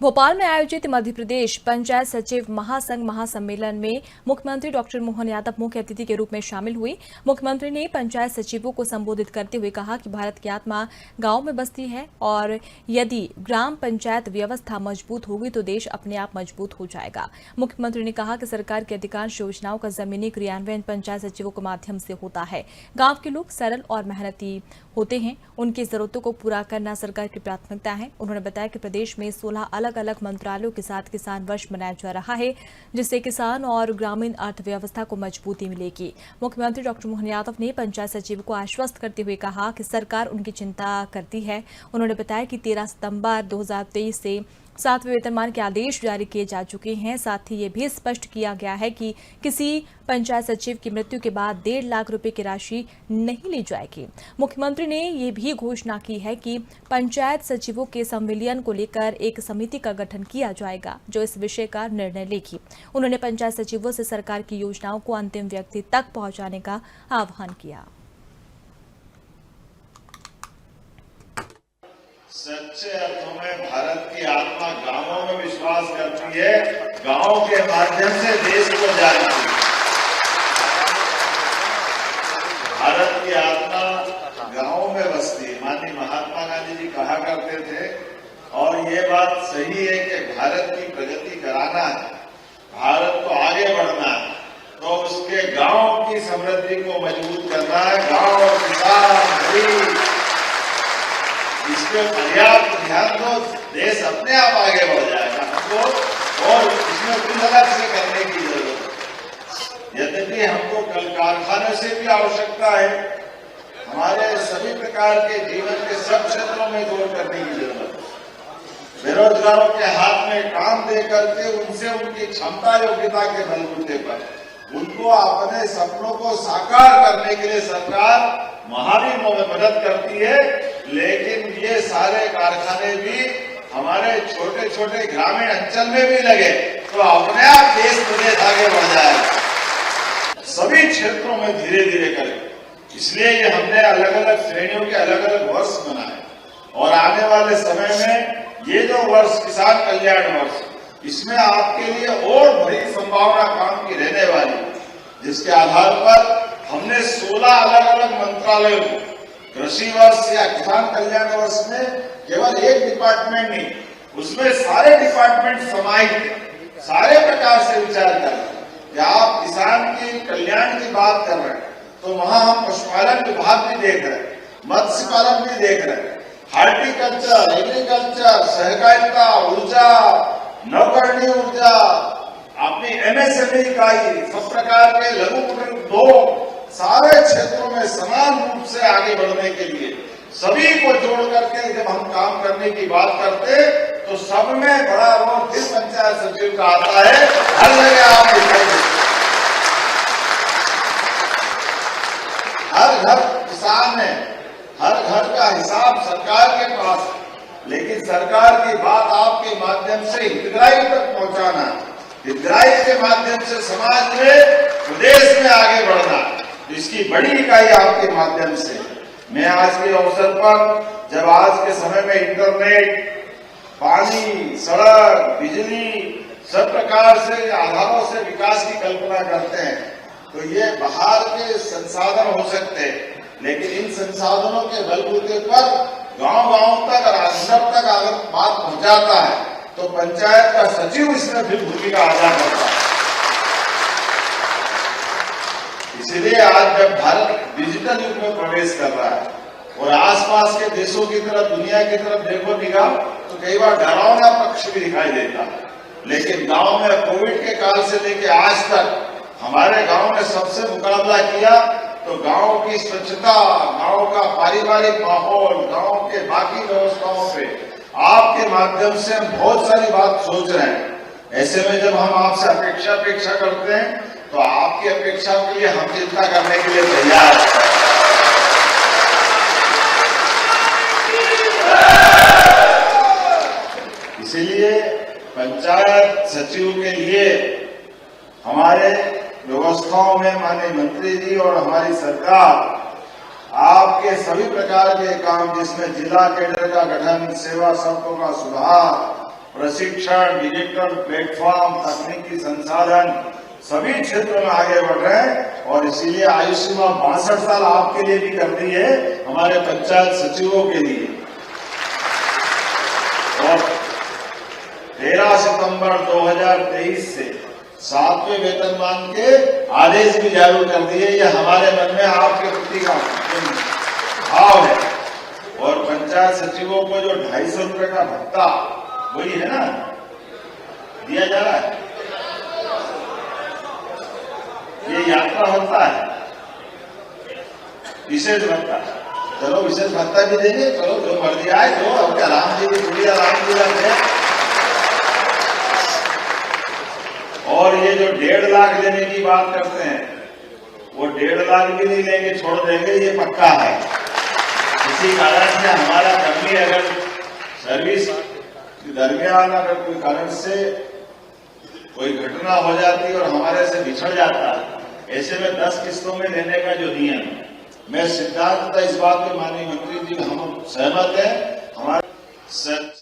भोपाल में आयोजित मध्य प्रदेश पंचायत सचिव महासंघ महासम्मेलन में मुख्यमंत्री डॉक्टर मोहन यादव मुख्य अतिथि के रूप में शामिल हुए। मुख्यमंत्री ने पंचायत सचिवों को संबोधित करते हुए कहा कि भारत की आत्मा गांव में बसती है और यदि ग्राम पंचायत व्यवस्था मजबूत होगी तो देश अपने आप मजबूत हो जाएगा। मुख्यमंत्री ने कहा कि सरकार की अधिकांश योजनाओं का जमीनी क्रियान्वयन पंचायत सचिवों के माध्यम से होता है। गाँव के लोग सरल और मेहनती होते हैं, उनकी जरूरतों को पूरा करना सरकार की प्राथमिकता है। उन्होंने बताया कि प्रदेश में 16 अलग अलग मंत्रालयों के साथ किसान वर्ष मनाया जा रहा है, जिससे किसान और ग्रामीण अर्थव्यवस्था को मजबूती मिलेगी। मुख्यमंत्री डॉक्टर मोहन यादव ने पंचायत सचिव को आश्वस्त करते हुए कहा कि सरकार उनकी चिंता करती है। उन्होंने बताया कि 13 सितंबर 2023 से 7वें वेतनमान के आदेश जारी किए जा चुके हैं। साथ ही ये भी स्पष्ट किया गया है कि किसी पंचायत सचिव की मृत्यु के बाद 1.5 लाख रुपए की राशि नहीं ली जाएगी। मुख्यमंत्री ने ये भी घोषणा की है कि पंचायत सचिवों के संविलियन को लेकर एक समिति का गठन किया जाएगा जो इस विषय का निर्णय लेगी। उन्होंने पंचायत सचिवों से सरकार की योजनाओं को अंतिम व्यक्ति तक पहुंचाने का आह्वान किया। सच्चे अर्थों में भारत की आत्मा गांवों में विश्वास करती है, गांव के माध्यम से देश को जानती है। भारत की आत्मा गांवों में बसती है, माननीय महात्मा गांधी जी कहा करते थे। और ये बात सही है कि भारत की प्रगति कराना है, भारत को आगे बढ़ना है, तो उसके गांव की समृद्धि को मजबूत करना है। गांव और किसान गरीब इसमें पर्याप्त ध्यान दो, देश अपने आप आगे बढ़ जाएगा। हमको और इसमें कुछ अलग से करने की जरूरत है। यद्यपि हमको कल कारखाने से भी आवश्यकता है, हमारे सभी प्रकार के जीवन के सब क्षेत्रों में दौड़ करने की जरूरत है। बेरोजगारों के हाथ में काम दे करके उनसे उनकी क्षमता योग्यता के बलबूते पर उनको अपने सपनों को साकार करने के लिए सरकार महावीरों में मदद करती है। लेकिन ये सारे कारखाने भी हमारे छोटे छोटे ग्रामीण अंचल में भी लगे तो अपने आप देश प्रदेश आगे बढ़ जाएगा। सभी क्षेत्रों में धीरे धीरे करें, इसलिए ये हमने अलग अलग श्रेणियों के अलग अलग वर्ष बनाए। और आने वाले समय में ये जो वर्ष किसान कल्याण वर्ष, इसमें आपके लिए और बड़ी संभावना काम की रहने वाली, जिसके आधार पर हमने 16 अलग अलग मंत्रालयों को कृषि वर्ष या किसान कल्याण वर्ष में केवल एक डिपार्टमेंट नहीं, उसमें सारे डिपार्टमेंट समाहित सारे प्रकार से विचार कर कि आप किसान की कल्याण की बात कर रहे हैं तो वहां हम पशुपालन विभाग भी देख रहे हैं, मत्स्य पालन भी देख रहे हैं, हार्टिकल्चर, एग्रीकल्चर, सहकारिता, ऊर्जा, नवकरणीय ऊर्जा, अपनी एमएसएमई इकाई, सब प्रकार के लघु कुटीर उद्योग, सारे क्षेत्रों में समान रूप से आगे बढ़ने के लिए सभी को जोड़ करके जब हम काम करने की बात करते तो सब में बड़ा रोल फिर पंचायत सचिव का आता है। हर जगह आप दिखाई देते, हर घर किसान है, हर घर का हिसाब सरकार के पास, लेकिन सरकार की बात आपके माध्यम से हितग्राही तक पहुंचाना, हितग्राही के माध्यम से समाज में प्रदेश में आगे बढ़ना, इसकी बड़ी इकाई आपके माध्यम से। मैं आज के अवसर पर जब आज के समय में इंटरनेट, पानी, सड़क, बिजली सब प्रकार से आधारों से विकास की कल्पना करते हैं तो ये बाहर के संसाधन हो सकते हैं, लेकिन इन संसाधनों के बलबूते पर गांव-गांव तक और अंदर तक अगर बात पहुंचाता है तो पंचायत का सचिव इसमें भी भूमिका अदा करता है। इसलिए आज जब भारत डिजिटल युग में प्रवेश कर रहा है और आसपास के देशों की तरफ, दुनिया की तरफ देखो निगाह तो कई बार डरावना पक्ष भी दिखाई देता है, लेकिन गांव में कोविड के काल से लेकर आज तक हमारे गांव ने सबसे मुकाबला किया तो गांव की स्वच्छता, गांव का पारिवारिक माहौल, गांव के बाकी व्यवस्थाओं पे आपके माध्यम से हम बहुत सारी बात सोच रहे हैं। ऐसे में जब हम आपसे अपेक्षा करते हैं तो आपकी अपेक्षा के लिए हम चिंता करने के लिए तैयार हैं। इसीलिए पंचायत सचिव के लिए हमारे व्यवस्थाओं में माननीय मंत्री जी और हमारी सरकार आपके सभी प्रकार के काम, जिसमें जिला केडर का गठन, सेवा सड़कों का सुधार, प्रशिक्षण, डिजिटल प्लेटफॉर्म, तकनीकी संसाधन सभी क्षेत्रों में आगे बढ़ रहे हैं और इसीलिए आयु सीमा 62 साल आपके लिए भी कर दी है, हमारे पंचायत सचिवों के लिए। और 13 सितंबर 2023 से 7वें वेतनमान के आदेश भी जारी कर दिए। ये हमारे मन में आपके प्रति का भाव है। और पंचायत सचिवों को जो 250 रुपए का भत्ता वही है ना, दिया जा रहा है। ये यात्रा होता है, विशेष भत्ता। चलो विशेष भत्ता भी देंगे, चलो जो मर्जी आए तो। अब क्या राम जी की गुड़िया राम जी है। और ये जो 1.5 लाख देने की बात करते हैं, वो 1.5 लाख भी नहीं लेंगे, छोड़ देंगे, ये पक्का है। इसी कारण से हमारा कर्मी अगर सर्विस के दरमियान अगर कोई कारण से कोई घटना हो जाती और हमारे से बिछड़ जाता, ऐसे में 10 किस्तों में देने का जो नियम है, मैं सिद्धांत इस बात पे माननीय मंत्री जी हम सहमत हैं। हमारे